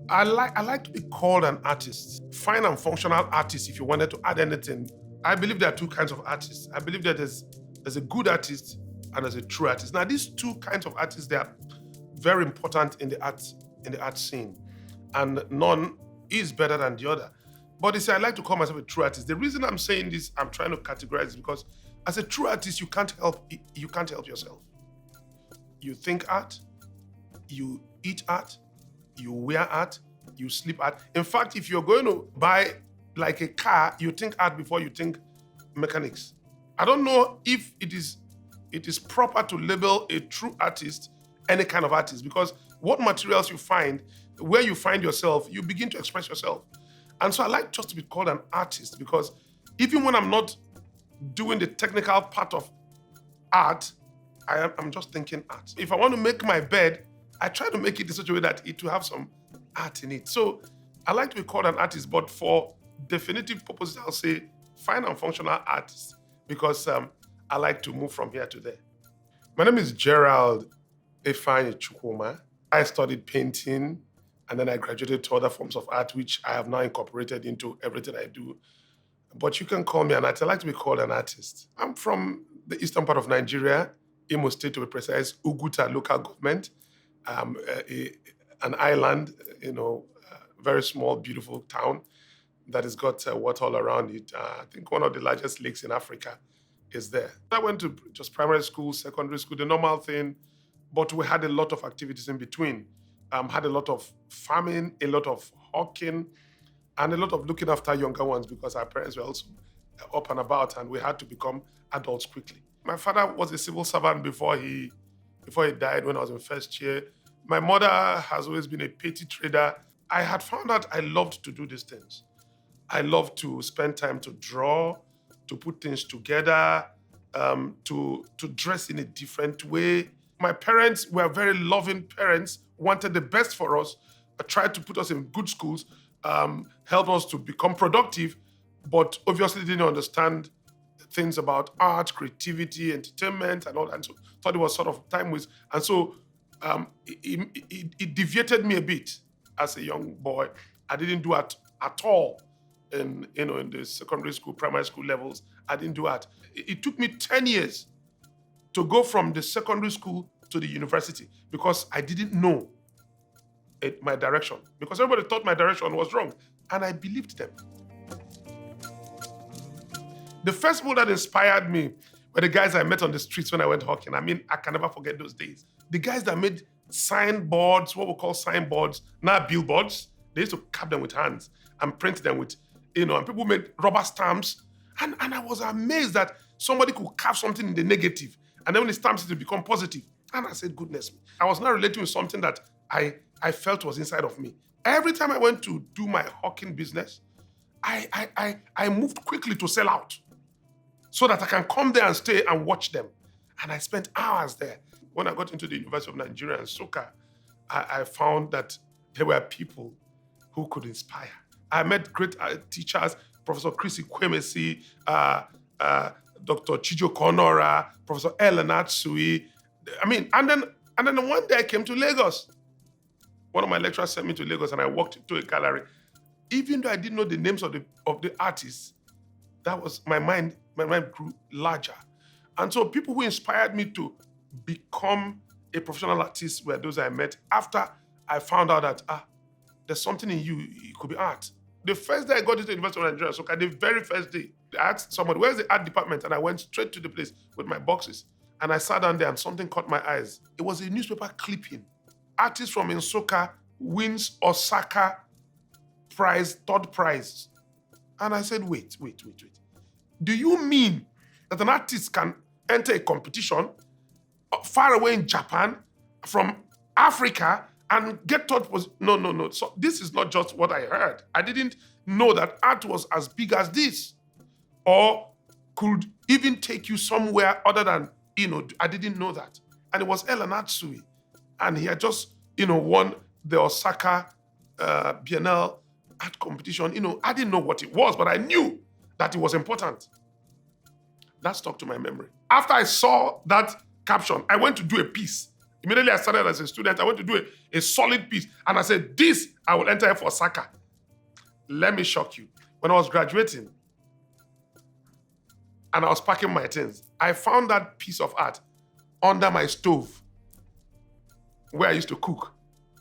I like to be called an artist, fine and functional artist. If you wanted to add anything, I believe there are two kinds of artists. I believe that there's a good artist and there's a true artist. Now, these two kinds of artists, they are very important in the art scene, and none is better than the other. But you see, I like to call myself a true artist. The reason I'm saying this, I'm trying to categorize, is because as a true artist, you can't help yourself. You think art, you eat art, you wear art, you sleep art. In fact, if you're going to buy like a car, you think art before you think mechanics. I don't know if it is proper to label a true artist any kind of artist, because what materials you find, where you find yourself, you begin to express yourself. And so I like just to be called an artist, because even when I'm not doing the technical part of art, I'm just thinking art. If I want to make my bed, I try to make it in such a way that it will have some art in it. So I like to be called an artist, but for definitive purposes, I'll say fine and functional artist, because I like to move from here to there. My name is Gerald Chukwuma. I studied painting, and then I graduated to other forms of art, which I have now incorporated into everything I do. But you can call me an artist. I like to be called an artist. I'm from the eastern part of Nigeria, Imo State to be precise, Uguta local government, an island, very small, beautiful town that has got water all around it. I think one of the largest lakes in Africa is there. I went to just primary school, secondary school, the normal thing, but we had a lot of activities in between. Had a lot of farming, a lot of hawking, and a lot of looking after younger ones, because our parents were also up and about, and we had to become adults quickly. My father was a civil servant before he died when I was in first year. My mother has always been a petty trader. I had found out I loved to do these things. I loved to spend time to draw, to put things together, to dress in a different way. My parents were very loving parents, wanted the best for us, tried to put us in good schools, helped us to become productive, but obviously didn't understand things about art, creativity, entertainment, and all that. And so thought it was sort of time waste. And so it deviated me a bit as a young boy. I didn't do art at all in the secondary school, primary school levels. I didn't do art. It took me 10 years to go from the secondary school to the university, because I didn't know my direction, because everybody thought my direction was wrong, and I believed them. The first people that inspired me were the guys I met on the streets when I went hawking. I mean, I can never forget those days. The guys that made signboards, what we call signboards, now billboards, they used to cap them with hands and print them with, and people made rubber stamps. And I was amazed that somebody could carve something in the negative, and then when the stamps it become positive. And I said, goodness me. I was now relating with something that I felt was inside of me. Every time I went to do my hawking business, I moved quickly to sell out, so that I can come there and stay and watch them. And I spent hours there. When I got into the University of Nigeria and Nsukka, I found that there were people who could inspire. I met great teachers, Professor Chris Ikwemesi, Dr. Chijo Konora, Professor Ellen Atsui. And then one day I came to Lagos. One of my lecturers sent me to Lagos, and I walked into a gallery. Even though I didn't know the names of the artists, that was my mind grew larger. And so people who inspired me to become a professional artist were those I met after I found out that there's something in you, it could be art. The first day I got into the University of Nigeria, so the very first day, I asked somebody, where's the art department? And I went straight to the place with my boxes. And I sat down there, and something caught my eyes. It was a newspaper clipping. Artist from Nsukka wins Osaka prize, third prize. And I said, wait. Do you mean that an artist can enter a competition far away in Japan from Africa and get third position? No. So this is not just what I heard. I didn't know that art was as big as this, or could even take you somewhere other than, I didn't know that. And it was Ellen Atsui. And he had just, won the Osaka Biennale art competition. I didn't know what it was, but I knew that it was important. That stuck to my memory. After I saw that caption, I went to do a piece Immediately I started as a student, I went to do a solid piece. And I said, this, I will enter for Saka. Let me shock you. When I was graduating and I was packing my things, I found that piece of art under my stove where I used to cook.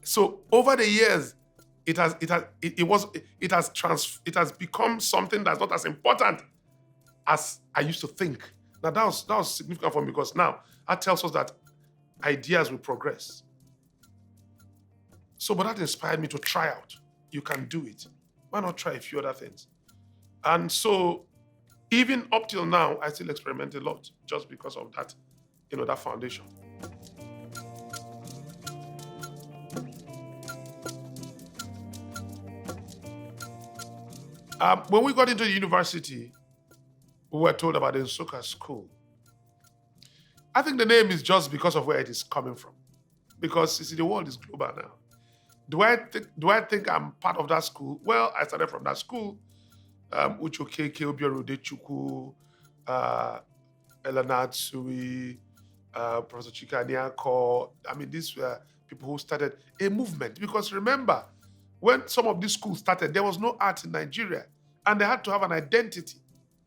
So over the years, it has become something that's not as important as I used to think. Now that was significant for me because now that tells us that ideas will progress. So, but that inspired me to try out. You can do it. Why not try a few other things? And so, even up till now, I still experiment a lot just because of that, that foundation. When we got into the university, we were told about the Nsukka school. I think the name is just because of where it is coming from. Because you see, the world is global now. Do I think I'm part of that school? Well, I started from that school. Uchoke, Obioro Chukwu, Elena Tsui, Professor Chika Nyako. I mean, these were people who started a movement. Because remember, when some of these schools started, there was no art in Nigeria. And they had to have an identity.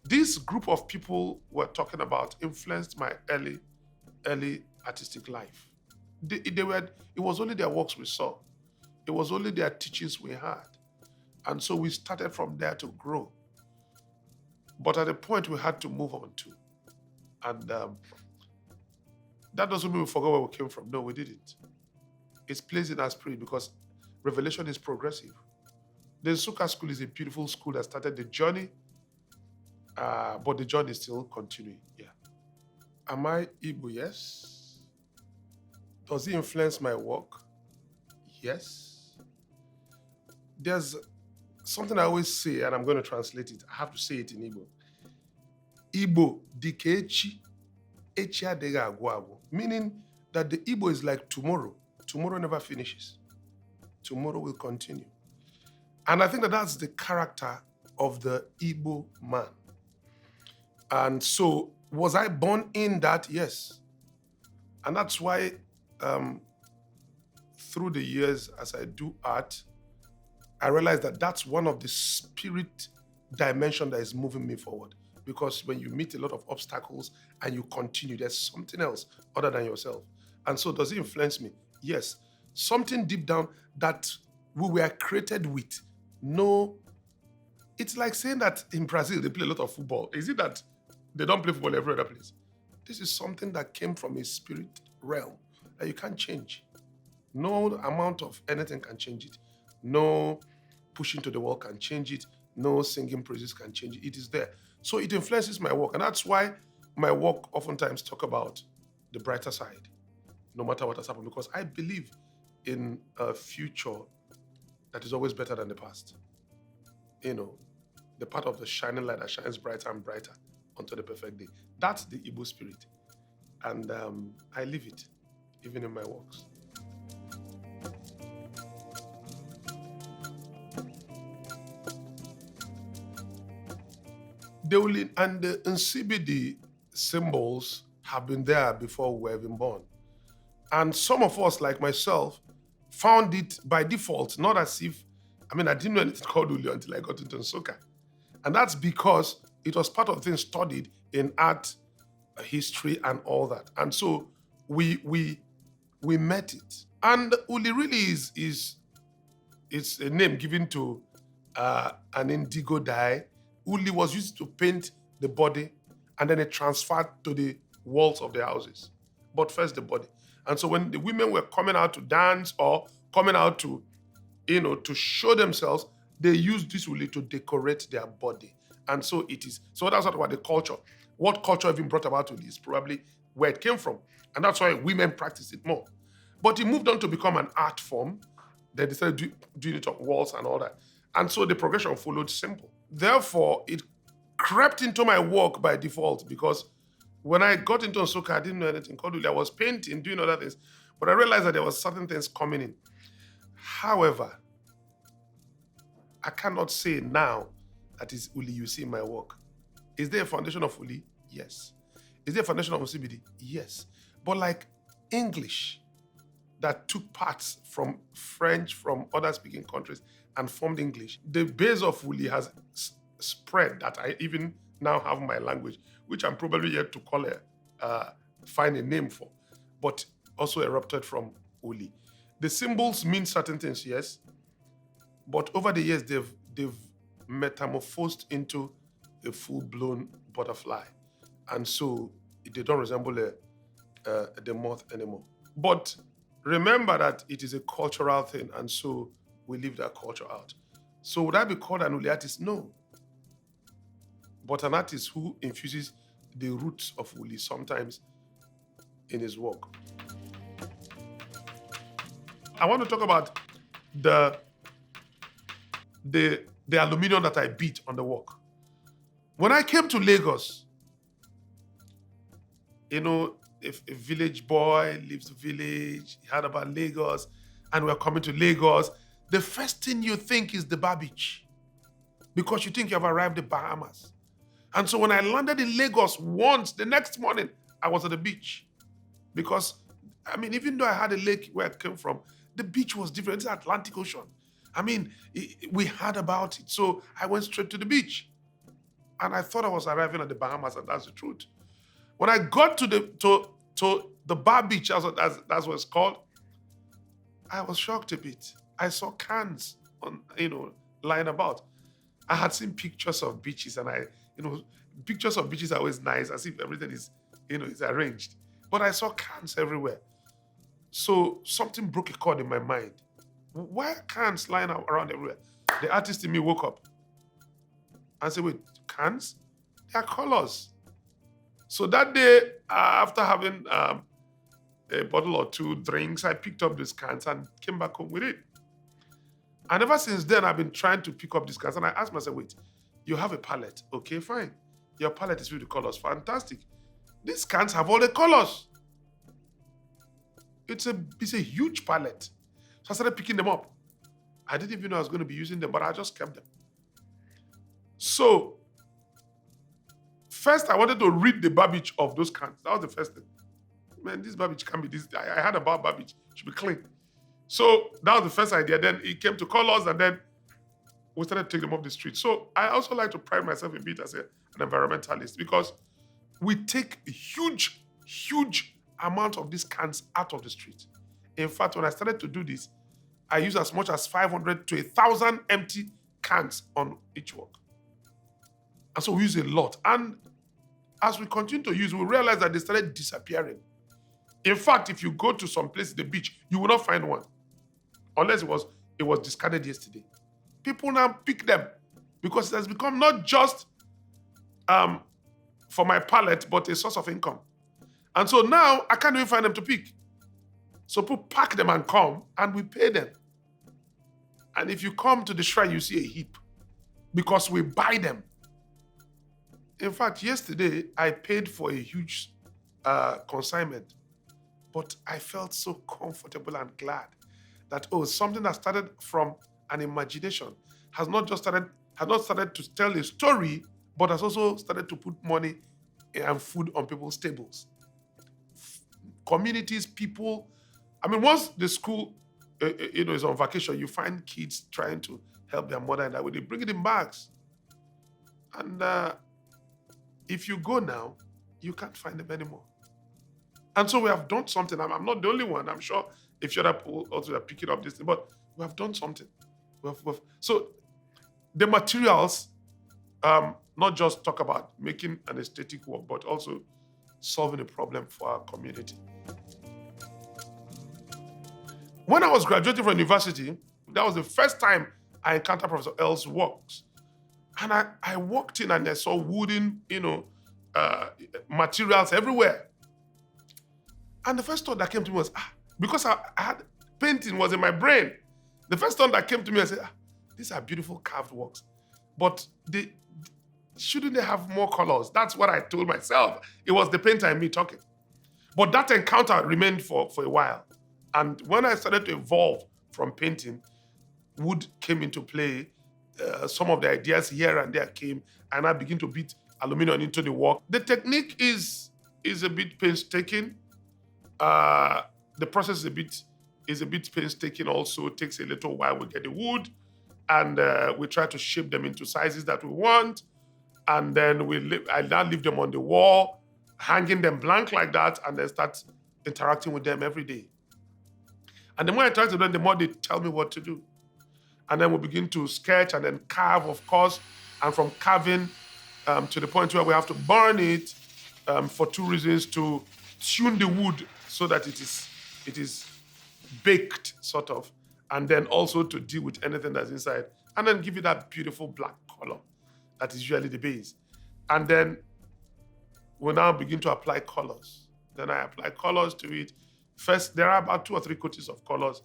This group of people we're talking about influenced my early artistic life. It was only their works we saw. It was only their teachings we had. And so we started from there to grow. But at a point we had to move on to. And that doesn't mean we forgot where we came from. No, we didn't. It's placed in our spirit because revelation is progressive. The Nsukka school is a beautiful school that started the journey, but the journey is still continuing. Yeah. Am I Igbo? Yes. Does it influence my work? Yes. There's something I always say, and I'm going to translate it. I have to say it in Igbo. Igbo dikechi, echi adega agwago. Meaning that the Igbo is like tomorrow. Tomorrow never finishes. Tomorrow will continue. And I think that that's the character of the Igbo man. And so, was I born in that? Yes. And that's why through the years, as I do art, I realize that that's one of the spirit dimension that is moving me forward. Because when you meet a lot of obstacles and you continue, there's something else other than yourself. And so does it influence me? Yes. Something deep down that we were created with. No, it's like saying that in Brazil, they play a lot of football. Is it that they don't play football every other place? This is something that came from a spirit realm that you can't change. No amount of anything can change it. No pushing to the wall can change it. No singing praises can change it. It is there. So it influences my work. And that's why my work oftentimes talk about the brighter side, no matter what has happened, because I believe in a future that is always better than the past. The part of the shining light that shines brighter and brighter until the perfect day. That's the Igbo spirit. And I live it, even in my works. The Uli and the Nsibidi symbols have been there before we were even born. And some of us, like myself, found it by default, not as if, I didn't know anything called Uli until I got into Nsukka. And that's because it was part of things studied in art, history, and all that. And so we met it. And Uli really is a name given to an indigo dye. Uli was used to paint the body, and then it transferred to the walls of the houses. But first the body. And so when the women were coming out to dance or coming out to, to show themselves, they used this Uli to decorate their body. And so it is. So that's about the culture. What culture even brought about Uli is probably where it came from. And that's why women practice it more. But it moved on to become an art form. They decided doing it on walls and all that. And so the progression followed simple. Therefore, it crept into my work by default because when I got into Nsukka, I didn't know anything called Uli. I was painting, doing other things. But I realized that there was certain things coming in. However, I cannot say now that is Uli you see in my work. Is there a foundation of Uli? Yes. Is there a foundation of Nsibidi? Yes. But like English, that took parts from French, from other speaking countries, and formed English. The base of Uli has spread that I even now have my language, which I'm probably yet to find a name for, but also erupted from Uli. The symbols mean certain things, yes, but over the years they've metamorphosed into a full-blown butterfly, and so they don't resemble the moth anymore. But remember that it is a cultural thing, and so we leave that culture out. So would I be called an Uli artist? No. But an artist who infuses the roots of Uli sometimes in his work. I want to talk about the aluminium that I beat on the work. When I came to Lagos, if a village boy leaves the village, he heard about Lagos, and we're coming to Lagos, the first thing you think is the bar beach, because you think you have arrived in Bahamas. And so when I landed in Lagos once, the next morning, I was at the beach. Because, even though I had a lake where I came from, the beach was different. It's the Atlantic Ocean. We heard about it. So I went straight to the beach. And I thought I was arriving at the Bahamas, and that's the truth. When I got to the bar beach, that's what it's called, I was shocked a bit. I saw cans lying about. I had seen pictures of beaches, and pictures of beaches are always nice, as if everything is arranged. But I saw cans everywhere. So something broke a chord in my mind. Why are cans lying around everywhere? The artist in me woke up and said, wait, cans? They are colors. So that day, after having a bottle or two drinks, I picked up these cans and came back home with it. And ever since then, I've been trying to pick up these cans. And I asked myself, wait, you have a palette. Okay, fine. Your palette is filled with colors. Fantastic. These cans have all the colors. It's a huge palette. So I started picking them up. I didn't even know I was going to be using them, but I just kept them. So, first I wanted to rid the garbage of those cans. That was the first thing. Man, this garbage can't be this. I heard about garbage. It should be clean. So that was the first idea. Then it came to colors, and then we started taking them off the street. So I also like to pride myself a bit as an environmentalist, because we take a huge, huge amount of these cans out of the street. In fact, when I started to do this, I use as much as 500 to 1,000 empty cans on each work. And so we use a lot. And as we continue to use, we realize that they started disappearing. In fact, if you go to some place, the beach, you will not find one. Unless it was discarded yesterday. People now pick them because it has become not just for my palate, but a source of income. And so now I can't even find them to pick. So people pack them and come, and we pay them. And if you come to the shrine, you see a heap because we buy them. In fact, yesterday I paid for a huge consignment, but I felt so comfortable and glad that something that started from an imagination has not started to tell a story, but has also started to put money and food on people's tables. Communities, people. Once the school is on vacation, you find kids trying to help their mother in that way. They bring it in bags. And if you go now, you can't find them anymore. And so we have done something. I'm not the only one. I'm sure if other people also are picking up this thing, but we have done something. So the materials, not just talk about making an aesthetic work, but also solving a problem for our community. When I was graduating from university, that was the first time I encountered Professor L's works. And I walked in and I saw wooden, materials everywhere. And the first thought that came to me was, because I had painting was in my brain. The first thought that came to me, I said, these are beautiful carved works. But shouldn't they have more colors? That's what I told myself. It was the painter and me talking. But that encounter remained for a while. And when I started to evolve from painting, wood came into play. Some of the ideas here and there came, and I began to beat aluminum into the work. The technique is a bit painstaking. The process is a bit is a bit painstaking also. It takes a little while. We get the wood and we try to shape them into sizes that we want. And then I now leave them on the wall, hanging them blank like that, and then start interacting with them every day. And the more I interact with them, the more they tell me what to do. And then we begin to sketch and then carve, of course. And from carving to the point where we have to burn it for two reasons: to tune the wood so that it is baked, sort of, and then also to deal with anything that's inside, and then give it that beautiful black color that is usually the base. And then we now begin to apply colors. Then I apply colors to it. First, there are about 2 or 3 coatings of colors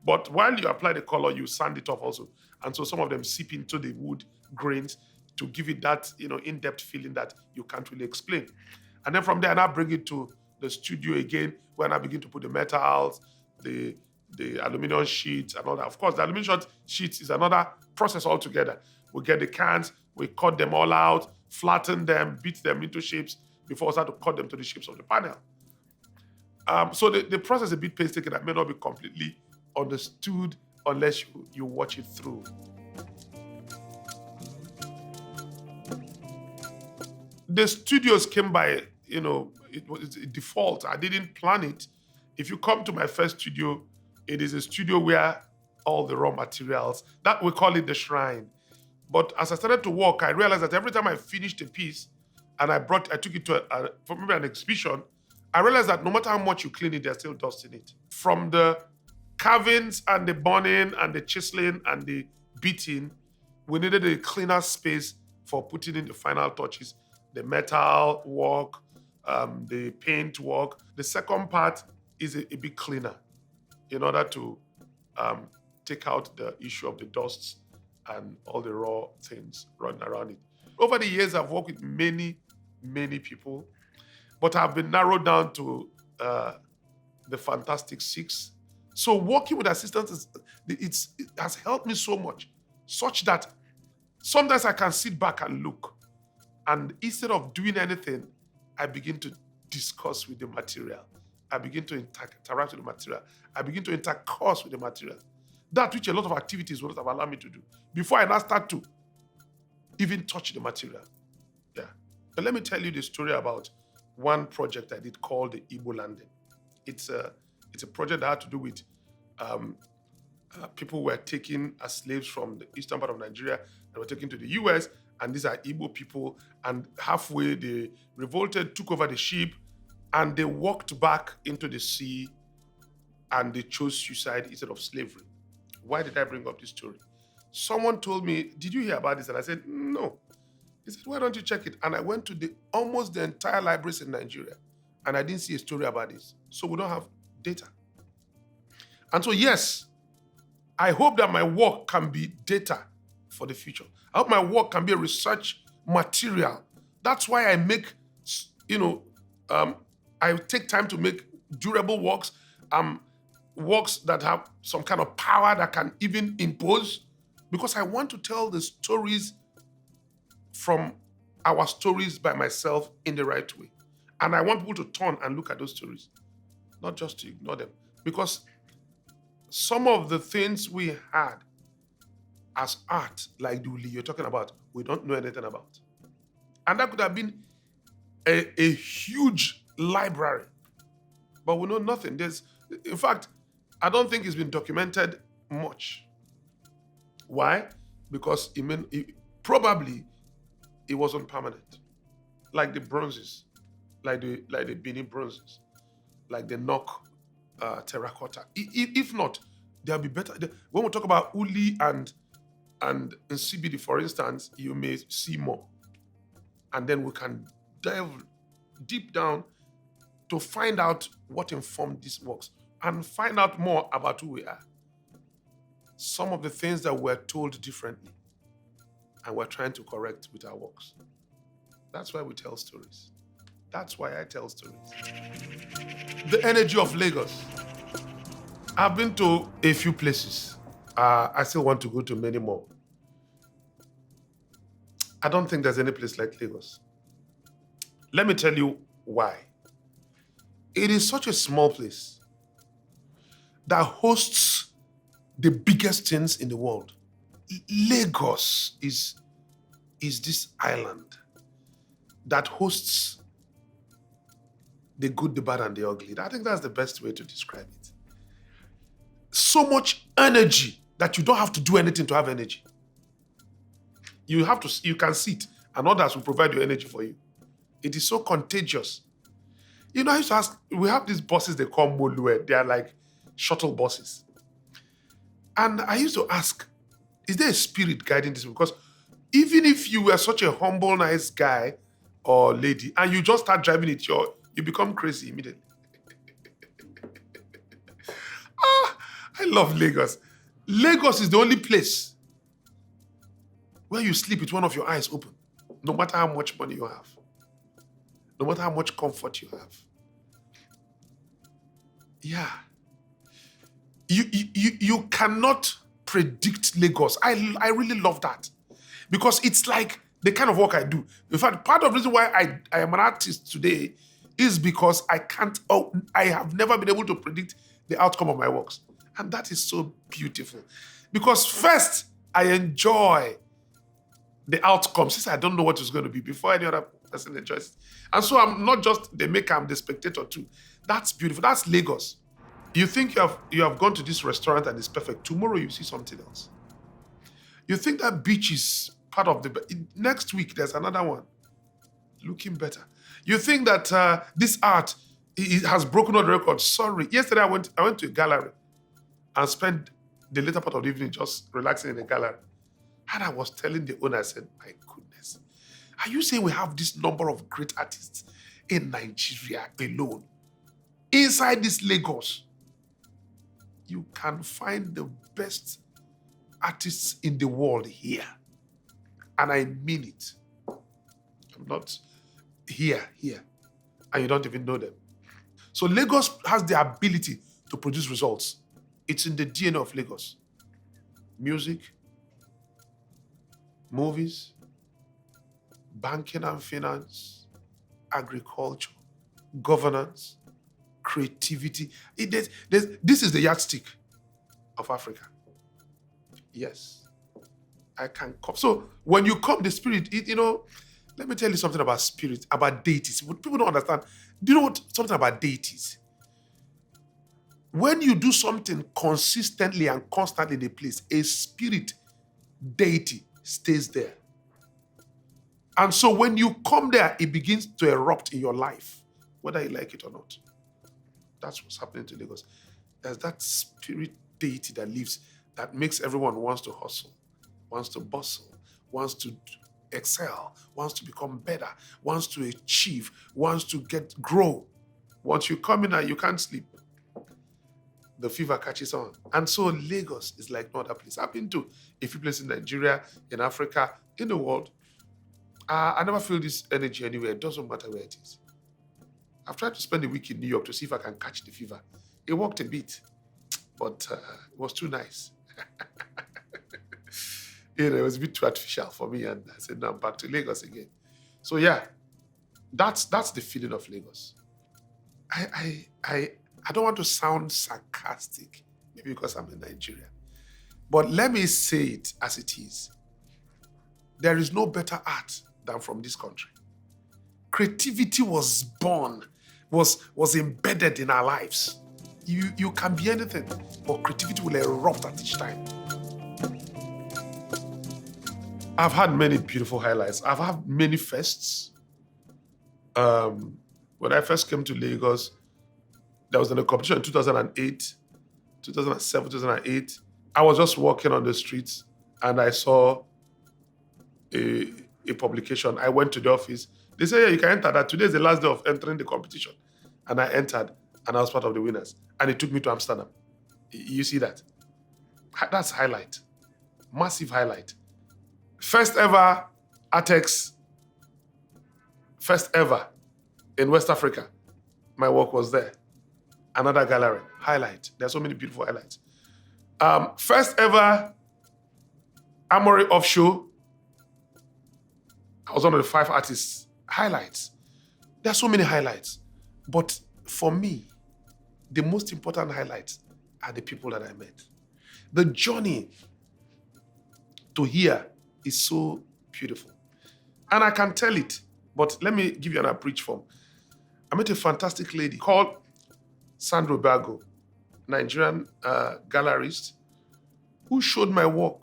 but while you apply the color, you sand it off also. And so some of them seep into the wood grains to give it that, in-depth feeling that you can't really explain. And then from there, I now bring it to the studio again, when I begin to put the metals, the aluminum sheets and all that. Of course, the aluminum sheets is another process altogether. We get the cans, we cut them all out, flatten them, beat them into shapes before we start to cut them to the shapes of the panel. So the process is a bit painstaking that may not be completely understood unless you watch it through. The studios came by, it was a default. I didn't plan it. If you come to my first studio, it is a studio where all the raw materials, that we call it the shrine. But as I started to work, I realized that every time I finished a piece and I took it to for maybe an exhibition, I realized that no matter how much you clean it, there's still dust in it. From the carvings and the burning and the chiseling and the beating, we needed a cleaner space for putting in the final touches, the metal work, the paint work. The second part is a bit cleaner in order to take out the issue of the dusts and all the raw things running around it. Over the years, I've worked with many, many people, but I've been narrowed down to the Fantastic Six. So working with assistants, it has helped me so much, such that sometimes I can sit back and look. And instead of doing anything, I begin to discuss with the material. I begin to interact with the material. I begin to intercourse with the material. That which a lot of activities would not have allowed me to do before I now start to even touch the material. Yeah. But let me tell you the story about one project I did called the Igbo landing. It's a project that had to do with people who were taken as slaves from the eastern part of Nigeria and were taken to the US, and these are Igbo people, and halfway they revolted, took over the ship, and they walked back into the sea, and they chose suicide instead of slavery. Why did I bring up this story? Someone told me, did you hear about this? And I said, no. He said, why don't you check it? And I went to almost the entire libraries in Nigeria, and I didn't see a story about this. So we don't have data. And so, yes, I hope that my work can be data for the future. I hope my work can be a research material. That's why I make, I take time to make durable works, works that have some kind of power that can even impose, because I want to tell the stories from our stories by myself in the right way. And I want people to turn and look at those stories, not just to ignore them. Because some of the things we had as art, like the Uli you're talking about, we don't know anything about. And that could have been a huge library, but we know nothing. In fact, I don't think it's been documented much. Why? Because probably it wasn't permanent. Like the bronzes, like the Benin bronzes, like the Nok terracotta. If not, there'll be better. When we talk about Uli and Nsibidi, for instance, you may see more. And then we can delve deep down to find out what informed these works and find out more about who we are. Some of the things that we're told differently, and we're trying to correct with our works. That's why we tell stories. That's why I tell stories. The energy of Lagos. I've been to a few places. I still want to go to many more. I don't think there's any place like Lagos. Let me tell you why. It is such a small place. that hosts the biggest things in the world. Lagos is this island that hosts the good, the bad, and the ugly. I think that's the best way to describe it. So much energy that you don't have to do anything to have energy. You can sit, and others will provide your energy for you. It is so contagious. You know, I used to ask, we have these buses they call Molue. They are like shuttle buses. And I used to ask, is there a spirit guiding this? Because even if you were such a humble, nice guy or lady, and you just start driving it, you become crazy immediately. I love Lagos. Lagos is the only place where you sleep with one of your eyes open, no matter how much money you have, no matter how much comfort you have. Yeah. You cannot predict Lagos. I really love that because it's like the kind of work I do. In fact, part of the reason why I am an artist today is because I have never been able to predict the outcome of my works. And that is so beautiful. Because first, I enjoy the outcome since I don't know what it's going to be before any other person enjoys it. And so I'm not just the maker, I'm the spectator too. That's beautiful. That's Lagos. You think you have gone to this restaurant and it's perfect. Tomorrow you see something else. You think that beach is part of next week there's another one looking better. You think that this art it has broken all the records. Sorry. Yesterday I went to a gallery and spent the later part of the evening just relaxing in the gallery. And I was telling the owner, I said, my goodness, are you saying we have this number of great artists in Nigeria alone? Inside this Lagos, you can find the best artists in the world here. And I mean it. I'm not here. And you don't even know them. So Lagos has the ability to produce results. It's in the DNA of Lagos. Music, movies, banking and finance, agriculture, governance, creativity. This is the yardstick of Africa. Yes, I can come. So when you come, the spirit, let me tell you something about spirit, about deities. People don't understand. Do you know something about deities? When you do something consistently and constantly in a place, a spirit deity stays there. And so when you come there, it begins to erupt in your life, whether you like it or not. That's what's happening to Lagos. There's that spirit deity that lives, that makes everyone wants to hustle, wants to bustle, wants to excel, wants to become better, wants to achieve, wants to grow. Once you come in and you can't sleep, the fever catches on. And so Lagos is like no other place. I've been to a few places in Nigeria, in Africa, in the world. I never feel this energy anywhere. It doesn't matter where it is. I've tried to spend a week in New York to see if I can catch the fever. It worked a bit, but it was too nice. It was a bit too artificial for me, and I said, no, I'm back to Lagos again. So yeah, that's the feeling of Lagos. I don't want to sound sarcastic, maybe because I'm in Nigeria, but let me say it as it is. There is no better art than from this country. Creativity was born, was embedded in our lives. You can be anything, but creativity will erupt at each time. I've had many beautiful highlights. I've had many fests. When I first came to Lagos, there was a competition in 2008, 2007, 2008. I was just walking on the streets and I saw a publication. I went to the office. They said, yeah, you can enter that. Today is the last day of entering the competition. And I entered and I was part of the winners. And it took me to Amsterdam. You see that? That's highlight. Massive highlight. First ever Artex, first ever in West Africa. My work was there. Another gallery. Highlight. There's so many beautiful highlights. First ever Amory Offshore. I was one of the 5 artists. Highlights. There's so many highlights. But for me, the most important highlight, are the people that I met. The journey to here is so beautiful. And I can tell it, but let me give you an abridged form. I met a fantastic lady called Sandro Bago, Nigerian gallerist, who showed my work,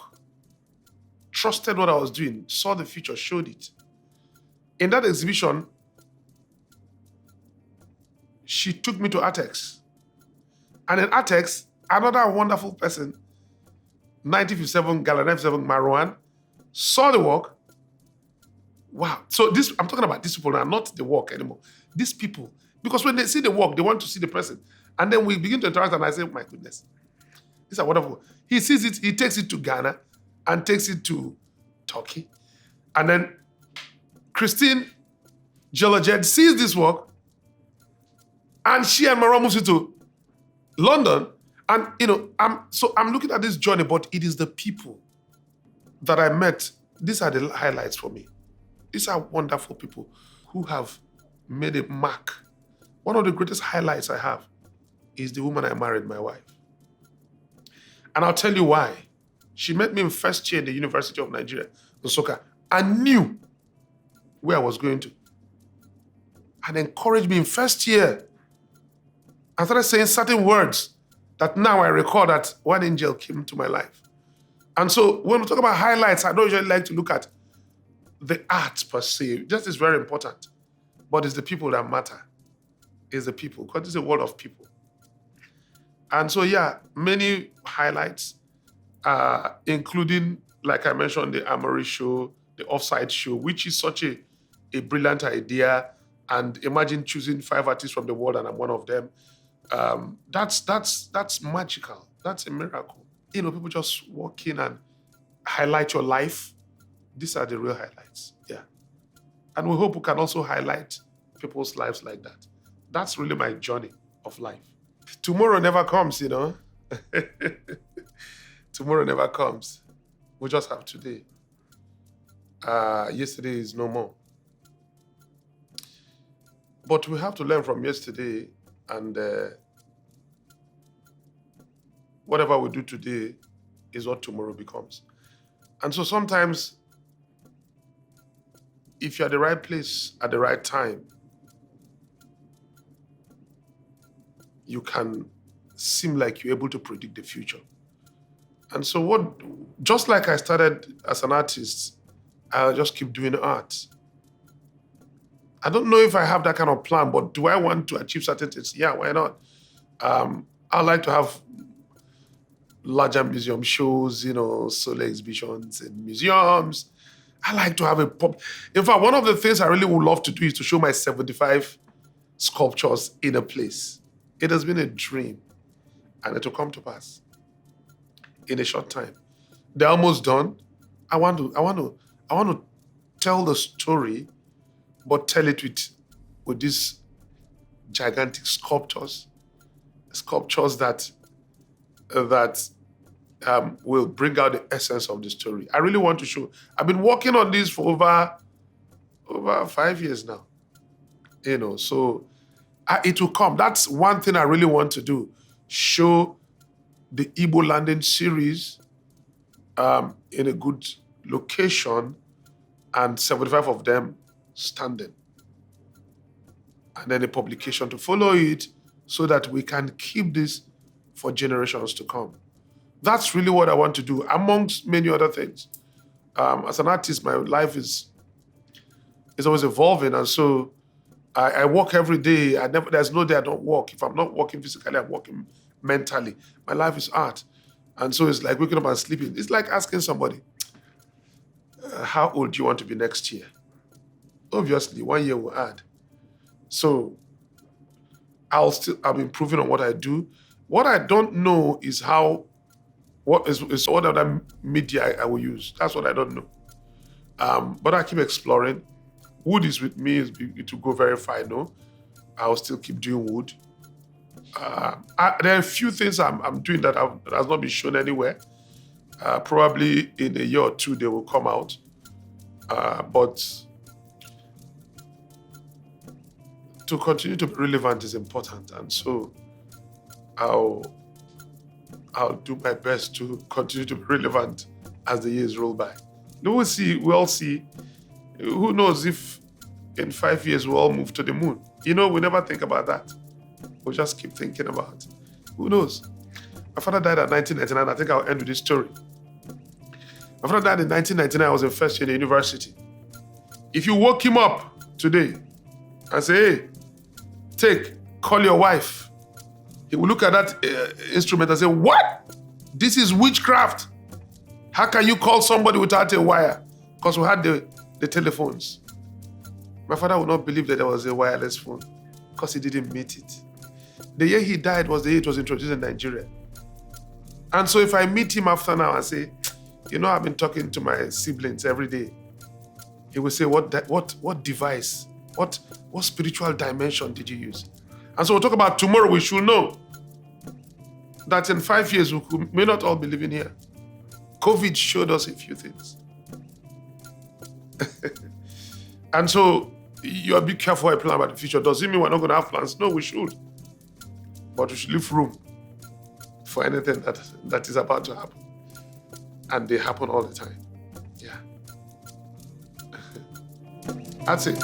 trusted what I was doing, saw the future, showed it. In that exhibition, she took me to Artex. And in Artex, another wonderful person, 1957 Gallery, 1957 Marwan, saw the work. Wow. So this, I'm talking about these people now, not the work anymore. These people, because when they see the work, they want to see the person. And then we begin to interact and I say, oh my goodness, these are wonderful. He sees it, he takes it to Ghana and takes it to Turkey. And then Christine Gelajed sees this work and she and Marwan moves it to London. And, I'm looking at this journey, but it is the people that I met. These are the highlights for me. These are wonderful people who have made a mark. One of the greatest highlights I have is the woman I married, my wife. And I'll tell you why. She met me in first year in the University of Nigeria, Nsukka, and knew where I was going to. And encouraged me in first year. I started saying certain words that now I recall that one angel came to my life. And so when we talk about highlights, I don't usually like to look at the art per se. Just is very important. But it's the people that matter. It's the people, because it's a world of people. And so, many highlights, including, like I mentioned, the Amory show, the Offside show, which is such a brilliant idea. And imagine choosing 5 artists from the world and I'm one of them. That's magical. That's a miracle. People just walk in and highlight your life. These are the real highlights. Yeah. And we hope we can also highlight people's lives like that. That's really my journey of life. Tomorrow never comes, Tomorrow never comes. We just have today. Yesterday is no more. But we have to learn from yesterday, and whatever we do today is what tomorrow becomes. And so sometimes, if you're at the right place at the right time, you can seem like you're able to predict the future. And so just like I started as an artist, I'll just keep doing art. I don't know if I have that kind of plan, but do I want to achieve certain things? Yeah, why not? I like to have larger museum shows, solo exhibitions in museums. I like to have a pop. In fact, one of the things I really would love to do is to show my 75 sculptures in a place. It has been a dream, and it will come to pass in a short time. They're almost done. I want to tell the story, but tell it with these gigantic sculptures that will bring out the essence of the story. I really want to show. I've been working on this for over 5 years now. So it will come. That's one thing I really want to do. Show the Igbo landing series in a good location and 75 of them standing. And then a publication to follow it so that we can keep this for generations to come. That's really what I want to do, amongst many other things. As an artist, my life is always evolving, and so I work every day. There's no day I don't work. If I'm not working physically, I'm working mentally. My life is art. And so it's like waking up and sleeping. It's like asking somebody, how old do you want to be next year? Obviously, 1 year will add. So I'll be improving on what I do. What I don't know is what other media I will use. That's what I don't know. But I keep exploring. Wood is with me. It will go very far, I'll still keep doing wood. There are a few things I'm doing that has not been shown anywhere. Probably in a year or two, they will come out. But to continue to be relevant is important. And so I'll I'll do my best to continue to be relevant as the years roll by. We'll see. We'll see. Who knows if in 5 years we'll all move to the moon? We never think about that. We'll just keep thinking about it. Who knows? My father died at 1999. I think I'll end with this story. My father died in 1999. I was in first year in university. If you woke him up today and say, hey, call your wife, he will look at that instrument and say, what? This is witchcraft. How can you call somebody without a wire? Because we had the telephones. My father would not believe that there was a wireless phone because he didn't meet it. The year he died was the year it was introduced in Nigeria. And so if I meet him after now and say, I've been talking to my siblings every day, he will say, what device, what spiritual dimension did you use? And so we'll talk about tomorrow. We should know that in 5 years, we may not all be living here. COVID showed us a few things. And so you are be careful how you plan about the future. Does it mean we're not going to have plans? No, we should. But we should leave room for anything that is about to happen. And they happen all the time. Yeah. That's it.